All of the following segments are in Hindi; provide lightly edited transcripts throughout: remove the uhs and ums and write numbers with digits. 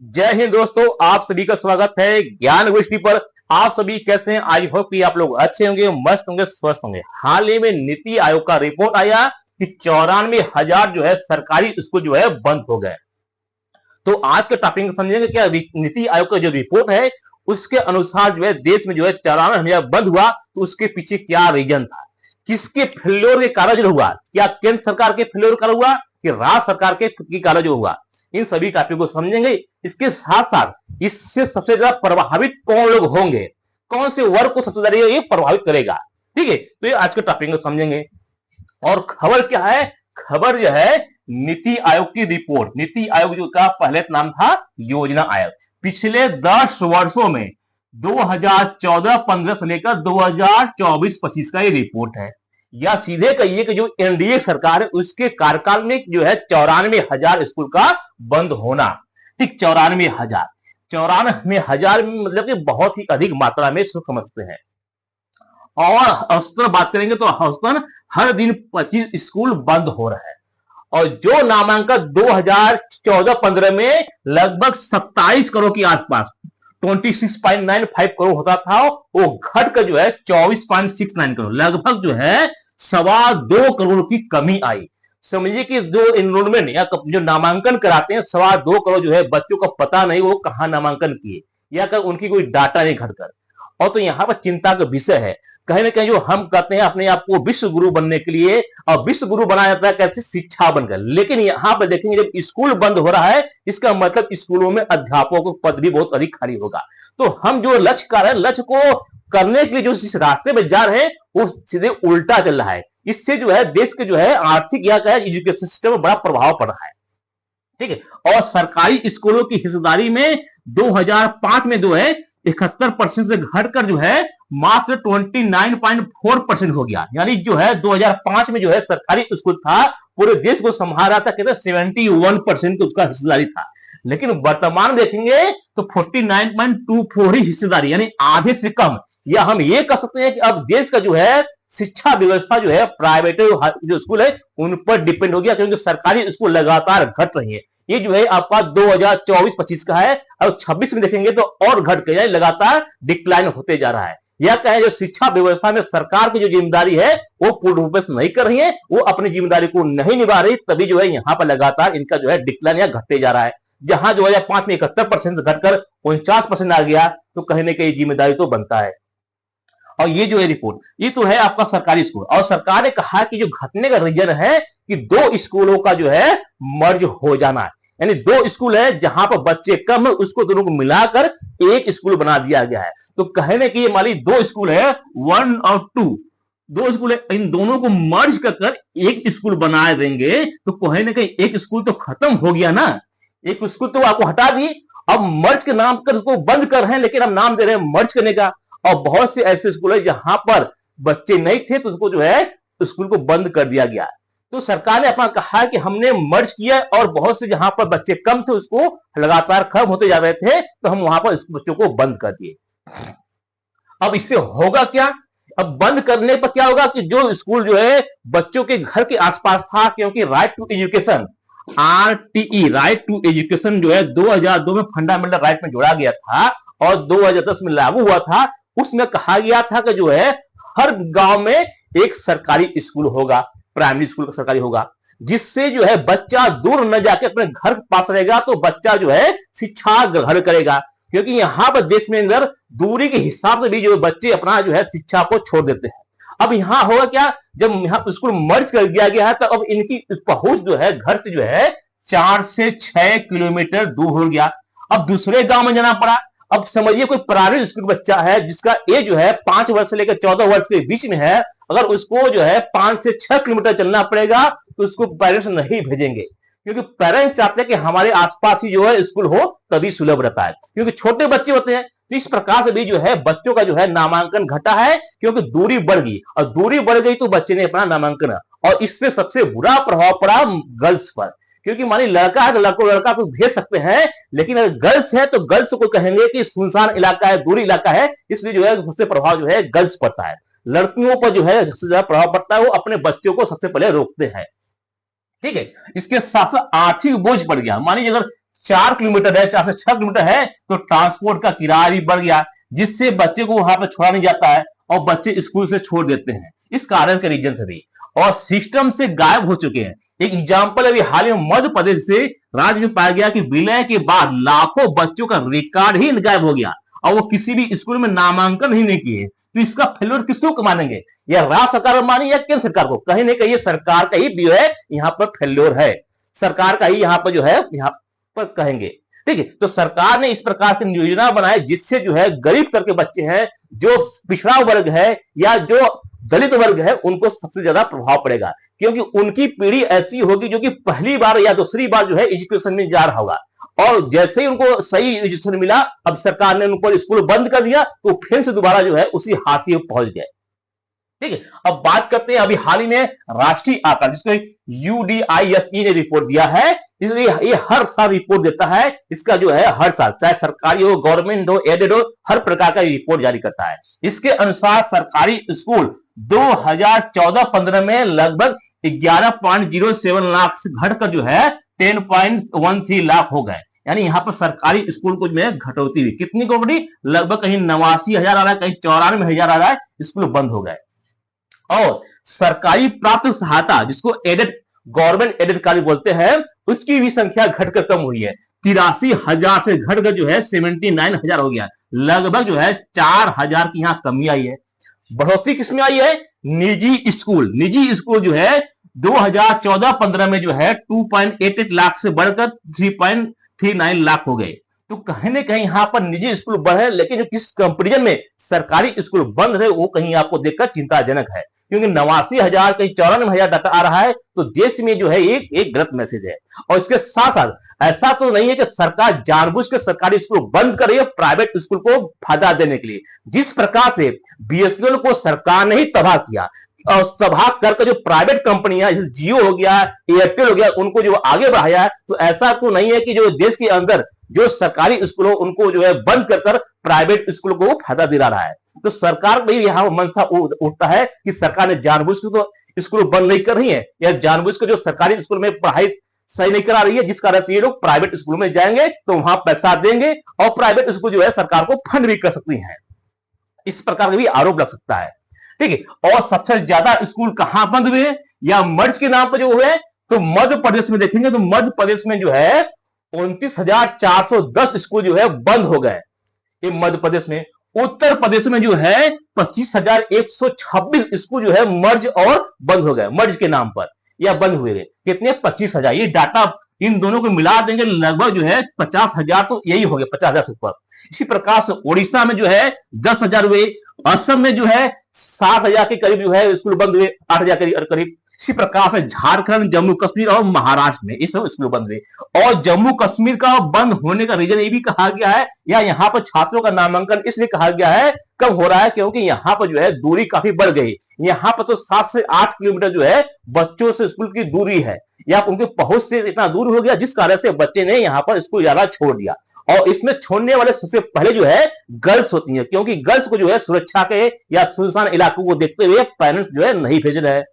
जय हिंद दोस्तों, आप सभी का स्वागत है ज्ञान गोष्ठी पर। आप सभी कैसे हैं? आई होप कि आप लोग अच्छे होंगे, मस्त होंगे, स्वस्थ होंगे। हाल ही में नीति आयोग का रिपोर्ट आया कि 94,000 जो है सरकारी स्कूल जो है बंद हो गए। तो आज के टॉपिक समझेंगे क्या नीति आयोग का जो रिपोर्ट है उसके अनुसार जो है देश में जो है 94,000 बंद हुआ, तो उसके पीछे क्या रीजन था, किसके फेल्योर के कारण जो हुआ, क्या केंद्र सरकार के फेल्योर के कारण हुआ कि राज्य सरकार के कारण जो हुआ, इन सभी टॉपिक को समझेंगे। इसके साथ साथ इससे सबसे ज्यादा प्रभावित कौन लोग होंगे, कौन से वर्ग को सबसे ज्यादा ये प्रभावित करेगा। ठीक है, तो ये आज के टॉपिक को समझेंगे। और खबर क्या है? खबर जो है नीति आयोग की रिपोर्ट। नीति आयोग जो का पहले नाम था योजना आयोग। पिछले 10 वर्षों में 2014-15 से लेकर 2024-25 का ये रिपोर्ट है। या सीधे कहिए कि जो एनडीए सरकार है उसके कार्यकाल में जो है 94,000 स्कूल का बंद होना। ठीक, 94,000 मतलब कि बहुत ही अधिक मात्रा में समझते हैं। और औसतन बात करेंगे तो औसतन हर दिन 25 स्कूल बंद हो रहे हैं। और जो नामांकन 2014-15 में लगभग 27 करोड़ के आसपास 26.95 करोड़ होता था, वो घट कर जो है 24.69 करोड़, लगभग जो है 2.25 करोड़ की कमी आई। समझिए कि जो एनरोलमेंट या जो नामांकन कराते हैं 2.25 करोड़ जो है बच्चों को पता नहीं वो कहां नामांकन किए, या कर उनकी कोई डाटा नहीं घटकर। और तो यहां पर चिंता का विषय है, कहीं ना कहीं जो हम कहते हैं अपने आप को विश्व गुरु बनने के लिए, और विश्व गुरु बनाया जाता है कैसे? शिक्षा बनकर। लेकिन यहां पर देखेंगे जब स्कूल बंद हो रहा है, इसका मतलब स्कूलों में अध्यापकों को पद भी बहुत अधिक खाली होगा। तो हम जो लक्ष्य कर रहे हैं, लक्ष्य को करने के लिए जो इस रास्ते में जा रहे हैं वो सीधे उल्टा चल रहा है। इससे जो है देश के जो है आर्थिक या एजुकेशन सिस्टम में बड़ा प्रभाव पड़ रहा है। ठीक है, और सरकारी स्कूलों की हिस्सेदारी में 2005 में जो है 71% से घटकर जो है मात्र 29.4% हो गया। यानी जो है 2005 में जो है सरकारी स्कूल था, पूरे देश को संभाल रहा था, कहते 71% की उसका हिस्सेदारी था। लेकिन वर्तमान देखेंगे तो 49.24 ही हिस्सेदारी, यानी आधे से कम। या हम ये कह सकते हैं कि अब देश का जो है शिक्षा व्यवस्था जो है प्राइवेट जो स्कूल है उन पर डिपेंड हो गया, क्योंकि सरकारी स्कूल लगातार घट रही है। ये जो है आपका 2024-25 का है, और 26 में देखेंगे तो और घट गया, लगातार डिक्लाइन होते जा रहा है। यह कहें जो शिक्षा व्यवस्था में सरकार की जो जिम्मेदारी है वो पूर्ण रूप से नहीं कर रही है, वो अपनी जिम्मेदारी को नहीं निभा रही, तभी जो है यहाँ पर लगातार इनका जो है डिक्लाइन या घटते जा रहा है। जहां 2005 में 71% घटकर 49% आ गया, तो कहीं ना कहीं जिम्मेदारी तो बनता है। और ये जो है रिपोर्ट, ये तो है आपका सरकारी स्कूल। और सरकार ने कहा कि जो घटने का रीजन है कि 2 स्कूलों का जो है मर्ज हो जाना है। यानी 2 स्कूल है जहां पर बच्चे कम है, उसको दोनों को मिलाकर एक स्कूल बना दिया गया है। तो कहने की ये माली 2 स्कूल है, 1 और 2, 2 स्कूल है, इन दोनों को मर्ज कर एक स्कूल बना देंगे, तो कहीं ना कहीं एक स्कूल तो खत्म हो गया ना। एक स्कूल तो आपको हटा दी, अब मर्ज के नाम कर उसको बंद कर रहे हैं, लेकिन हम नाम दे रहे हैं मर्ज करने का। और बहुत से ऐसे स्कूल है जहां पर बच्चे नहीं थे, तो उसको जो है स्कूल को बंद कर दिया गया। तो सरकार ने अपना कहा कि हमने मर्ज किया, और बहुत से जहां पर बच्चे कम थे उसको लगातार खत्म होते जा रहे थे, तो हम वहां पर बच्चों को बंद कर दिए। अब इससे होगा क्या? अब बंद करने पर क्या होगा कि जो स्कूल जो है बच्चों के घर के आसपास था, क्योंकि right to education, RTE, right to education जो है 2002 में फंडामेंटल राइट में जोड़ा गया था और 2010 में लागू हुआ था। उसमें कहा गया था कि जो है हर गांव में एक सरकारी स्कूल होगा, प्राइमरी स्कूल का सरकारी होगा, जिससे जो है बच्चा दूर न जाके अपने घर के पास रहेगा, तो बच्चा जो है शिक्षा ग्रहण करेगा। क्योंकि यहां पर देश में अंदर दूरी के हिसाब से भी जो बच्चे अपना जो है शिक्षा को छोड़ देते हैं। अब यहां होगा क्या, जब यहां स्कूल मर्ज कर दिया गया है, तो अब इनकी पहुंच जो है घर से जो है 4 से 6 किलोमीटर दूर हो गया। अब दूसरे गांव में जाना पड़ा। अब समझिए कोई प्राइमरी स्कूल बच्चा है जिसका एज जो है 5 वर्ष से लेकर 14 वर्ष के बीच में है, अगर उसको जो है 5 से 6 किलोमीटर चलना पड़ेगा, तो उसको पेरेंट्स नहीं भेजेंगे, क्योंकि पेरेंट्स चाहते हैं कि हमारे आसपास ही जो है स्कूल हो, तभी सुलभ रहता है, क्योंकि छोटे बच्चे होते हैं। तो इस प्रकार से भी जो है बच्चों का जो है नामांकन घटा है, क्योंकि दूरी बढ़ गई, और दूरी बढ़ गई तो बच्चे ने अपना नामांकन, और इसमें सबसे बुरा प्रभाव पड़ा गर्ल्स पर। क्योंकि मानी लड़का है तो लड़का को भेज सकते हैं, लेकिन अगर गर्ल्स है तो गर्ल्स को कहेंगे कि सुनसान इलाका है, दूरी इलाका है, इसलिए जो है उससे प्रभाव जो है गर्ल्स पड़ता है। लड़कियों पर जो है सबसे ज्यादा प्रभाव पड़ता है, वो अपने बच्चों को सबसे पहले रोकते हैं। ठीक है, इसके साथ साथ आर्थिक बोझ बढ़ गया। मानिए अगर 4 किलोमीटर है, 4 से 6 किलोमीटर है, तो ट्रांसपोर्ट का किराया भी बढ़ गया, जिससे बच्चे को वहां पर छोड़ा नहीं जाता है और बच्चे स्कूल से छोड़ देते हैं, इस कारण के रीजन से भी, और सिस्टम से गायब हो चुके हैं। एक एग्जाम्पल अभी हाल में मध्य प्रदेश से राज्य में पाया गया कि विलय के बाद लाखों बच्चों का रिकॉर्ड ही गायब हो गया और वो किसी भी स्कूल में नामांकन ही नहीं किए। तो इसका फेल्योर किसको मानेंगे, या राज्य सरकार माने या केंद्र सरकार को? कहीं ना कहीं सरकार का ही जो है यहाँ पर फेल्योर है, सरकार का ही यहाँ पर जो है यहाँ पर कहेंगे। ठीक है, तो सरकार ने इस प्रकार की योजना बनाई जिससे जो है गरीब स्तर के बच्चे हैं, जो पिछड़ा वर्ग है या जो दलित वर्ग है, उनको सबसे ज्यादा प्रभाव पड़ेगा, क्योंकि उनकी पीढ़ी ऐसी होगी जो कि पहली बार या दूसरी बार जो है एजुकेशन में जा रहा होगा, और जैसे ही उनको सही एजुकेशन मिला, अब सरकार ने उनको स्कूल बंद कर दिया, तो फिर से दोबारा जो है उसी हाशिए पर पहुंच गए। ठीक है, अब बात करते हैं अभी हाल ही में राष्ट्रीय आंकड़ा, जिसको UDISE ने रिपोर्ट दिया है। इसलिए ये हर साल रिपोर्ट देता है, इसका जो है हर साल, चाहे सरकारी हो, गवर्नमेंट हो, एडेड हो, हर प्रकार का रिपोर्ट जारी करता है। इसके अनुसार सरकारी स्कूल 2014-15 में लगभग 11.07 लाख से घटकर जो है 10.13 लाख हो गए। यानी यहाँ पर सरकारी स्कूल को में घटौती हुई, कितनी को बढ़ी? लगभग कहीं 89,000 आ रहा है, कहीं 94,000 आ रहा है, स्कूल बंद हो गए। और सरकारी प्राप्त सहायता, जिसको एडेड, गवर्नमेंट एडेड कार्य बोलते हैं, उसकी भी संख्या घटकर कम हुई है। 83,000 से घटकर जो है 79,000 हो गया। लगभग जो है 4,000 की यहाँ कमी आई है। बढ़ोतरी किसमें आई है? निजी स्कूल जो है 2014-15 में जो है 2.88 लाख से बढ़कर 3.39 लाख हो गए। तो कहीं ना कहीं यहाँ पर निजी स्कूल बढ़े, लेकिन जो किस कंपेरिजन में सरकारी स्कूल बंद है, वो कहीं आपको देखकर चिंताजनक है, क्योंकि 89,000 कहीं 94,000 डाटा आ रहा है, तो देश में जो है एक गलत मैसेज है। और इसके साथ साथ ऐसा तो नहीं है कि सरकार जानबूझ के सरकारी स्कूल बंद कर रही है प्राइवेट स्कूल को फायदा देने के लिए। जिस प्रकार से BSNL को सरकार ने ही तबाह किया, और तबाह करके जो प्राइवेट कंपनियां जैसे जियो हो गया, एयरटेल हो गया, उनको जो आगे बढ़ाया है, तो ऐसा तो नहीं है कि जो देश के अंदर जो सरकारी स्कूल हो उनको जो है बंद कर प्राइवेट स्कूल को फायदा दिला रहा है। तो सरकार को भी यहाँ मनसा उठता है कि सरकार ने जानबूझ के तो स्कूल बंद नहीं कर रही है, या जानबूझ के जो सरकारी स्कूल में पढ़ाई सही नहीं करा रही है, जिस कारण से ये लोग प्राइवेट स्कूल में जाएंगे तो वहां पैसा देंगे और प्राइवेट स्कूल जो है सरकार को फंड भी कर सकती है। इस प्रकार का भी आरोप लग सकता है। ठीक है, और सबसे ज्यादा स्कूल कहां बंद हुए या मर्ज के नाम पर जो हुए, तो मध्य प्रदेश में देखेंगे तो मध्य प्रदेश में जो है 29,410 स्कूल जो है बंद हो गए, ये मध्य प्रदेश में। उत्तर प्रदेश में जो है 25,126 स्कूल जो है मर्ज और बंद हो गए, मर्ज के नाम पर, या बंद हुए। कितने? 25,000। ये डाटा इन दोनों को मिला देंगे, लगभग जो है 50,000, तो यही हो गया 50,000 से ऊपर। इसी प्रकार से उड़ीसा में जो है 10,000 हुए, असम में जो है 7,000 के करीब जो है स्कूल बंद हुए, 8,000 के करीब। इसी प्रकार से झारखंड, जम्मू कश्मीर और महाराष्ट्र में इस सब स्कूल बंद हुए। और जम्मू कश्मीर का बंद होने का रीजन ये भी कहा गया है, या यहाँ पर छात्रों का नामांकन इसलिए कहा गया है कब हो रहा है, क्योंकि यहाँ पर जो है दूरी काफी बढ़ गई। यहाँ पर तो 7 से 8 किलोमीटर जो है बच्चों से स्कूल की दूरी है, या उनकी पहुंच से इतना दूर हो गया, जिस कारण से बच्चे ने यहाँ पर स्कूल जाना छोड़ दिया। और इसमें छोड़ने वाले सबसे पहले जो है गर्ल्स होती है, क्योंकि गर्ल्स को जो है सुरक्षा के या सुनसान इलाकों को देखते हुए पेरेंट्स जो है नहीं भेज रहे हैं।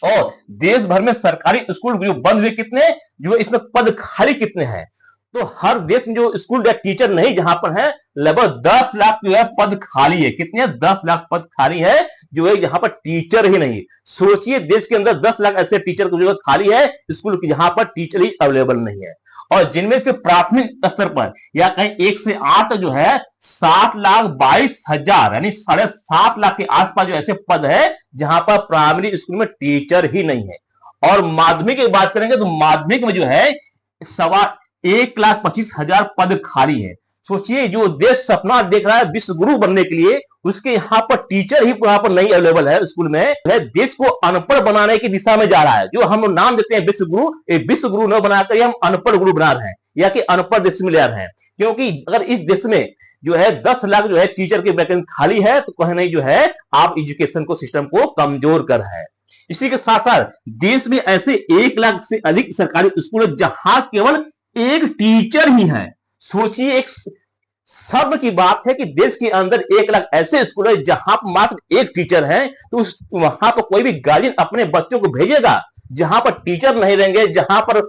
और देश भर में सरकारी स्कूल जो बंद हुए कितने, जो इसमें पद खाली कितने हैं, तो हर देश में जो स्कूल या टीचर नहीं जहां पर है, लगभग 10 लाख जो है पद खाली है। कितने? 10 लाख पद खाली है, जो है जहां पर टीचर ही नहीं। सोचिए, देश के अंदर 10 लाख ऐसे टीचर जो है खाली है स्कूल की, जहां पर टीचर ही अवेलेबल नहीं है। और जिनमें से प्राथमिक स्तर पर या कहीं 1 से 8 जो है 7,22,000 यानी 7.5 लाख के आसपास जो ऐसे पद है जहां पर प्राइमरी स्कूल में टीचर ही नहीं है। और माध्यमिक की बात करेंगे तो माध्यमिक में जो है 1,25,000 पद खाली है। सोचिए, जो देश सपना देख रहा है विश्व गुरु बनने के लिए, उसके यहाँ पर टीचर ही यहाँ पर नहीं अवेलेबल है स्कूल में, है देश को अनपढ़ बनाने की दिशा में जा रहा है। जो हम लोग नाम देते हैं विश्व गुरु, ये विश्व गुरु न बनाकर हम अनपढ़ गुरु बना रहे हैं, या कि अनपढ़ देश में ले रहे हैं। क्योंकि अगर इस देश में जो है 10 लाख जो है टीचर की वैकेंसी खाली है, तो कहीं नहीं जो है आप एजुकेशन को सिस्टम को कमजोर कर रहे हैं। इसी के साथ साथ देश में ऐसे 1 लाख से अधिक सरकारी स्कूल है जहां केवल एक टीचर ही है। सोचिए, एक शर्म की बात है कि देश के अंदर 1 लाख ऐसे स्कूल है जहां पर मात्र एक टीचर है, तो वहां पर कोई भी गार्जियन अपने बच्चों को भेजेगा जहां पर टीचर नहीं रहेंगे, जहां पर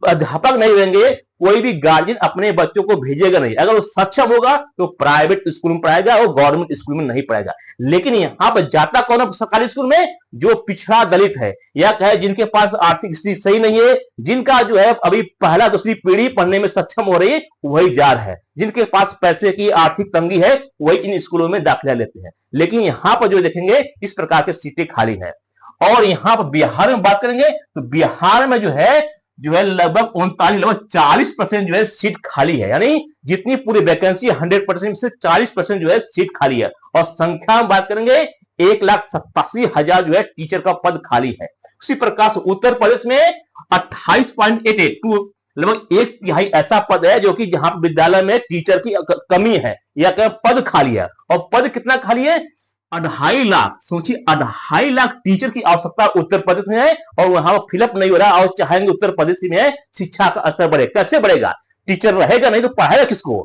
अध्यापक नहीं रहेंगे, कोई भी गार्जियन अपने बच्चों को भेजेगा नहीं। अगर वो सक्षम होगा तो प्राइवेट स्कूल में पढ़ाएगा और गवर्नमेंट स्कूल में नहीं पढ़ाएगा। लेकिन यहाँ पर जाता कौन है सरकारी स्कूल में? जो पिछड़ा दलित है या कहे जिनके पास आर्थिक स्थिति सही नहीं है, जिनका जो है अभी पहला दूसरी पीढ़ी पढ़ने में सक्षम हो रही है, वही जा रहा है। जिनके पास पैसे की आर्थिक तंगी है वही इन स्कूलों में दाखिला लेते हैं। लेकिन यहाँ पर जो देखेंगे इस प्रकार के सीटें खाली है। और यहाँ पर बिहार में बात करेंगे तो बिहार में जो है लगभग 39 लगभग 40% जो है सीट खाली है। यानी जितनी पूरी वैकेंसी 100% से 40% जो है सीट खाली है। और संख्या में बात करेंगे 1,87,000 जो है टीचर का पद खाली है। उसी प्रकार से उत्तर प्रदेश में 28.88 लगभग एक तिहाई ऐसा पद है जो कि जहां पर विद्यालय में टीचर की कमी है या पद खाली है। और पद कितना खाली है? 2.5 लाख। सोचिए 2.5 लाख टीचर की आवश्यकता उत्तर प्रदेश में है और वहां पर फिलअप नहीं हो रहा। और चाहेंगे उत्तर प्रदेश में शिक्षा का स्तर बढ़े, कैसे बढ़ेगा? टीचर रहेगा नहीं तो पढ़ाएगा किसको?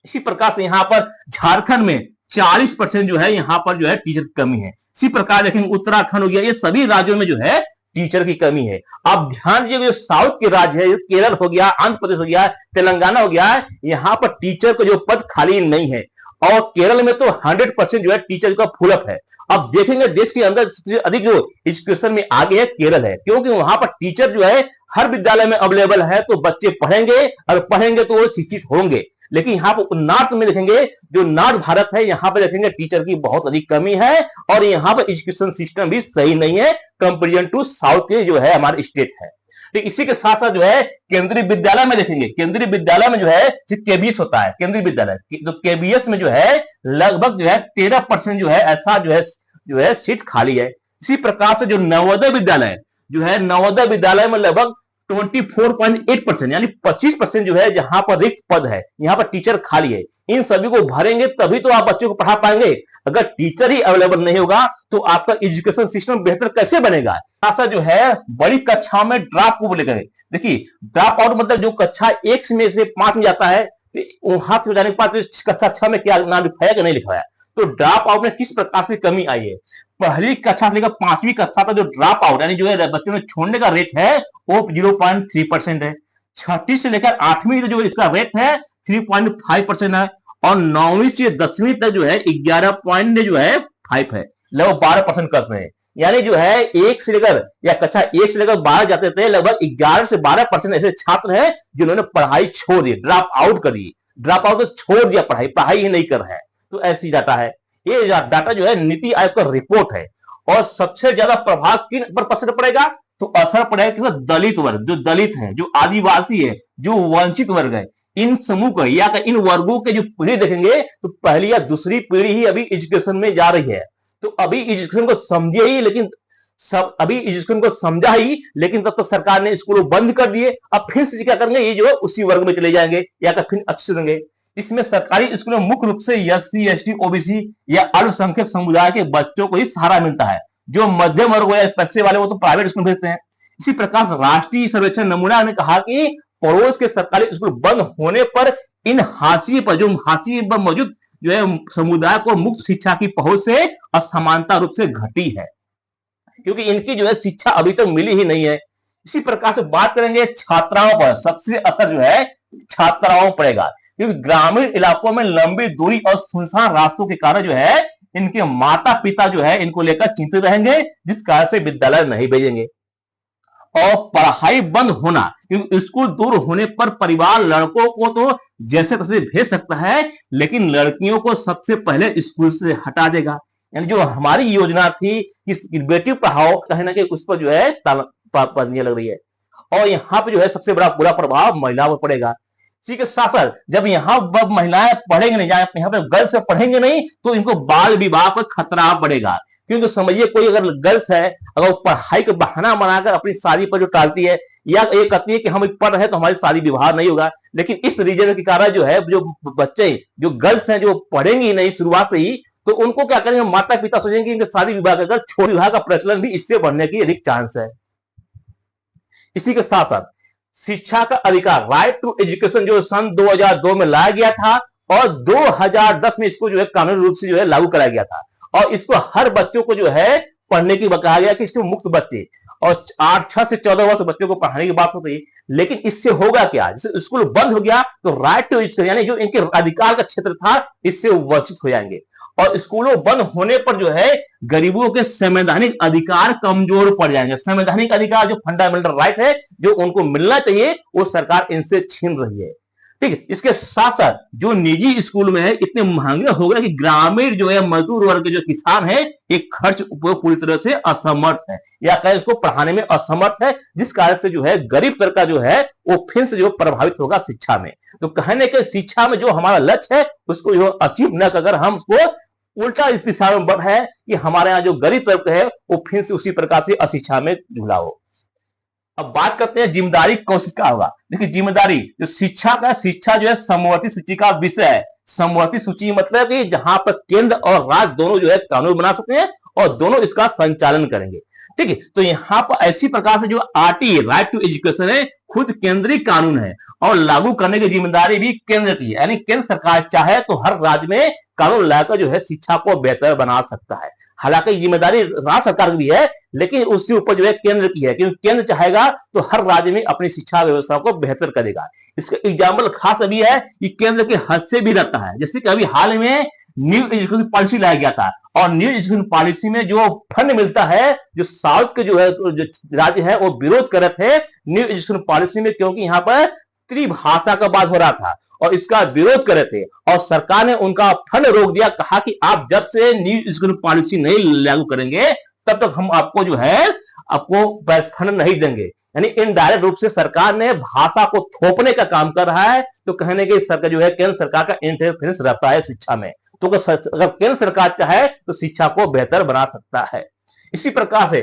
इसी प्रकार से यहाँ पर झारखंड में 40% जो है यहाँ पर जो है टीचर की कमी है। इसी प्रकार देखेंगे उत्तराखंड हो गया, ये सभी राज्यों में जो है टीचर की कमी है। आप ध्यान दीजिए जो साउथ के राज्य है, केरल हो गया, आंध्र प्रदेश हो गया, तेलंगाना हो गया, यहाँ पर टीचर का जो पद खाली नहीं है। और केरल में तो 100% जो है टीचर का फुलअप है। अब देखेंगे देश के अंदर सबसे अधिक जो एजुकेशन में आगे है केरल है, क्योंकि वहां पर टीचर जो है हर विद्यालय में अवेलेबल है, तो बच्चे पढ़ेंगे और पढ़ेंगे तो वो शिक्षित होंगे। लेकिन यहाँ पर नॉर्थ में देखेंगे, जो नॉर्थ भारत है, यहाँ पर देखेंगे टीचर की बहुत अधिक कमी है और यहाँ पर एजुकेशन सिस्टम भी सही नहीं है कंपेरिजन टू साउथ के जो है हमारे स्टेट है। तो इसी के साथ साथ जो है केंद्रीय विद्यालय में देखेंगे, केंद्रीय विद्यालय में जो है केबीएस होता है, केंद्रीय विद्यालय तो केबीएस में जो है लगभग जो है 13% जो है ऐसा जो है सीट खाली है। इसी प्रकार से जो नवोदय विद्यालय जो है, नवोदय विद्यालय में लगभग 24.8% यानी 25% जो है जहां पर रिक्त पद है, यहाँ पर टीचर खाली है। इन सभी को भरेंगे तभी तो आप बच्चों को पढ़ा पाएंगे। अगर टीचर ही अवेलेबल नहीं होगा तो आपका एजुकेशन सिस्टम बेहतर कैसे बनेगा? ऐसा जो है बड़ी कक्षाओं में ड्रॉप को लेकर, देखिए ड्रॉप आउट मतलब जो कक्षा 1 में से 5 में जाता है तो वहां पे जाने के बाद कक्षा 6 में क्या नाम लिखाया कि नहीं लिखाया। तो ड्रॉप आउट में किस प्रकार से कमी आई है? पहली कक्षा से लेकर 5वीं कक्षा तक जो ड्रॉप आउट यानी जो है बच्चों ने छोड़ने का रेट है वो 0.3% है। 6वीं से लेकर 8वीं जो इसका रेट है 3.5% है। और 9वीं से 10वीं तक जो है 11.5 है, लगभग 12% कम है। यानी जो है 1 से लेकर या कक्षा 1 से लेकर 12 जाते थे, लगभग 11 से 12% ऐसे छात्र हैं जिन्होंने पढ़ाई छोड़ दी, ड्रॉप आउट कर दी, ड्रॉप आउट तो छोड़ दिया, पढ़ाई ही नहीं कर रहा है। तो ऐसी डाटा है, ये डाटा जो है नीति आयोग का रिपोर्ट है। और सबसे ज्यादा प्रभाव किन पर असर पड़ेगा? तो असर पड़ेगा कि दलित वर्ग, जो दलित है, जो आदिवासी है, जो वंचित वर्ग है, इन समूह को या इन वर्गों के जो पीढ़ी देखेंगे तो पहली या दूसरी पीढ़ी ही अभी एजुकेशन में जा रही है। तो अभी एजुकेशन को समझे ही, लेकिन अभी एजुकेशन को समझा ही, लेकिन तब तक सरकार ने स्कूल बंद कर दिए। अब फिर से क्या करेंगे, ये जो है उसी वर्ग में चले जाएंगे या फिर अच्छे देंगे। इसमें सरकारी स्कूलों में मुख्य रूप से एससी, एसटी, ओबीसी या अल्पसंख्यक समुदाय के बच्चों को ही सहारा मिलता है। जो मध्यम वर्ग या पैसे वाले वो तो प्राइवेट स्कूल भेजते हैं। इसी प्रकार राष्ट्रीय सर्वेक्षण नमूना ने कहा कि पड़ोस के सरकारी स्कूल बंद होने पर इन हाशिए पर मौजूद जो है समुदाय को मुफ्त शिक्षा की पहुंच से असमानता रूप से घटी है, क्योंकि इनकी जो है शिक्षा अभी तक मिली ही नहीं है। इसी प्रकार से बात करेंगे छात्राओं पर, सबसे असर जो है छात्राओं पड़ेगा, क्योंकि ग्रामीण इलाकों में लंबी दूरी और सुनसान रास्तों के कारण जो है इनके माता पिता जो है इनको लेकर चिंतित रहेंगे, जिस कारण से विद्यालय नहीं भेजेंगे। और पढ़ाई बंद होना, क्योंकि स्कूल दूर होने पर परिवार लड़कों को तो जैसे तैसे भेज सकता है, लेकिन लड़कियों को सबसे पहले स्कूल से हटा देगा। यानी जो हमारी योजना थी कि बेटी पढ़ाओ, कहीं ना कहीं उस पर जो है पाबंदी लग रही है। और यहाँ पे जो है सबसे बड़ा बुरा प्रभाव महिलाओं पर पड़ेगा। इसी के साथ साथ जब यहाँ महिलाएं पढ़ेंगे नहीं, यहाँ पे गर्ल्स पढ़ेंगे नहीं, तो इनको बाल विवाह पर खतरा बढ़ेगा। क्योंकि समझिए कोई अगर गर्ल्स है, अगर पढ़ाई का बहाना बनाकर अपनी शादी पर जो टालती है या ये कहती है कि हम पढ़ रहे हैं तो हमारी शादी विवाह नहीं होगा, लेकिन इस रीजन के कारण जो है जो बच्चे जो गर्ल्स हैं जो पढ़ेंगी नहीं शुरुआत से ही, तो उनको क्या करेंगे, माता पिता सोचेंगे इनके शादी विवाह कर, छोड़ विवाह का प्रचलन भी इससे बढ़ने की अधिक चांस है। इसी के साथ साथ शिक्षा का अधिकार, राइट टू एजुकेशन, जो सन 2002 में लाया गया था और 2010 में इसको जो है कानूनी रूप से जो है लागू कराया गया था। और इसको हर बच्चों को जो है पढ़ने की कहा गया कि इसको मुक्त बच्चे और 6 से 14 वर्ष बच्चों को पढ़ाने की बात होती है। लेकिन इससे होगा क्या, जैसे स्कूल बंद हो गया तो राइट टू एजुकेशन यानी जो इनके अधिकार का क्षेत्र था इससे वंचित हो जाएंगे। और स्कूलों बंद होने पर जो है गरीबों के संवैधानिक अधिकार कमजोर पड़ जाएंगे। संवैधानिक अधिकार जो फंडामेंटल राइट है जो उनको मिलना चाहिए वो सरकार इनसे छीन रही है। ठीक है, इसके साथ साथ जो निजी स्कूल में है इतने महंगे हो गए कि ग्रामीण जो है मजदूर वर्ग के जो किसान है एक खर्च उपयोग पूरी तरह से असमर्थ है या कहें इसको पढ़ाने में असमर्थ है, जिस कारण से जो है गरीब तबका जो है वो फिर से जो प्रभावित होगा शिक्षा में। तो कहने के शिक्षा में जो हमारा लक्ष्य है उसको जो अचीव न कर हम उसको उल्टा इस दिशा में बढ़ है कि हमारे यहाँ जो गरीब तबका है वो फिर से उसी प्रकार से अशिक्षा में झूला हो। अब बात करते हैं जिम्मेदारी कोशिश का होगा। देखिए जिम्मेदारी जो शिक्षा का, शिक्षा जो है समवर्ती सूची का विषय है। समवर्ती सूची मतलब कि जहां पर केंद्र और राज्य दोनों जो है कानून बना सकते हैं और दोनों इसका संचालन करेंगे। ठीक है, तो यहाँ पर ऐसी प्रकार से जो आरटी राइट टू एजुकेशन है खुद केंद्रीय कानून है और लागू करने की जिम्मेदारी भी केंद्र की है। यानी केंद्र सरकार चाहे तो हर राज्य में कानून लाकर जो है शिक्षा को बेहतर बना सकता है। हालांकि जिम्मेदारी राज्य सरकार की भी है लेकिन उसके ऊपर जो है केंद्र की है, क्योंकि केंद्र चाहेगा तो हर राज्य में अपनी शिक्षा व्यवस्था को बेहतर करेगा। इसका एग्जाम्पल खास अभी है कि केंद्र के हद से भी रहता है। जैसे कि अभी हाल में न्यू एजुकेशन पॉलिसी लाया गया था और न्यू एजुकेशन पॉलिसी में जो फंड मिलता है जो साउथ के जो है जो राज्य है वो विरोध कर रहे थे न्यू एजुकेशन पॉलिसी में, क्योंकि यहाँ पर त्रिभाषा का बात हो रहा था और इसका विरोध कर रहे थे और सरकार ने उनका फंड रोक दिया। कहा कि आप जब से न्यू एजुकेशन पॉलिसी नहीं लागू करेंगे तब तक हम आपको जो है आपको फंड नहीं देंगे। यानी इनडायरेक्ट रूप से सरकार ने भाषा को थोपने का काम कर रहा है। तो कहने के सरकार जो है केंद्र सरकार का इंटरफेरेंस रहता है शिक्षा में। तो अगर केंद्र सरकार चाहे तो शिक्षा को बेहतर बना सकता है। इसी प्रकार से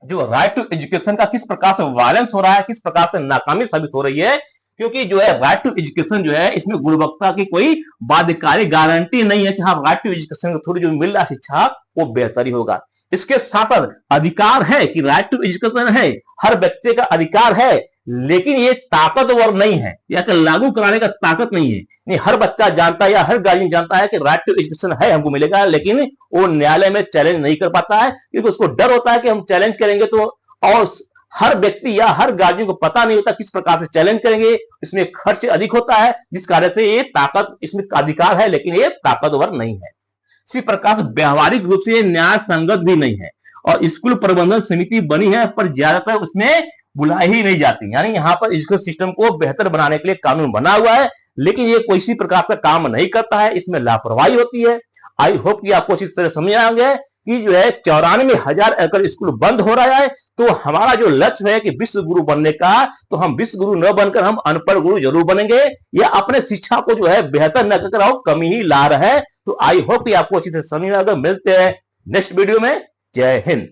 जो राइट टू एजुकेशन का किस प्रकार से वायलेंस हो रहा है, किस प्रकार से नाकामी साबित हो रही है, क्योंकि जो है राइट टू एजुकेशन जो है इसमें गुणवत्ता की कोई बाध्यकारी गारंटी नहीं है कि हाँ राइट टू एजुकेशन के थ्रू जो मिल रहा शिक्षा वो बेहतरी होगा। इसके साथ साथ अधिकार है कि राइट टू एजुकेशन है, हर बच्चे का अधिकार है, लेकिन ये ताकतवर नहीं है या लागू कराने का ताकत नहीं है। नहीं, हर बच्चा जानता है या हर गार्जियन जानता है कि राइट टू एजुकेशन है हमको मिलेगा, लेकिन वो न्यायालय में चैलेंज नहीं कर पाता है क्योंकि उसको डर होता है कि हम चैलेंज करेंगे तो, और हर व्यक्ति या हर गार्जियन को पता नहीं होता किस प्रकार से चैलेंज करेंगे, इसमें खर्च अधिक होता है, जिस कारण से ये ताकत इसमें अधिकार है लेकिन ये ताकतवर नहीं है। इसी प्रकार से व्यवहारिक रूप से ये न्याय संगत भी नहीं है और स्कूल प्रबंधन समिति बनी है पर ज्यादातर उसमें बुलाई ही नहीं जाती। यानी यहाँ पर एजुकेशन सिस्टम को बेहतर बनाने के लिए कानून बना हुआ है लेकिन ये किसी प्रकार का काम नहीं करता है, इसमें लापरवाही होती है। आई होप कि आपको अच्छी तरह समझ आएंगे कि जो है 94,000 एकड़ स्कूल बंद हो रहा है। तो हमारा जो लक्ष्य है कि विश्व गुरु बनने का, तो हम विश्व गुरु न बनकर हम अनपढ़ गुरु जरूर बनेंगे या अपने शिक्षा को जो है बेहतर न कर आओ कमी ही ला रहा है। तो आई होप कि आपको अच्छी तरह समझ में आएगा। मिलते हैं नेक्स्ट वीडियो में। जय हिंद।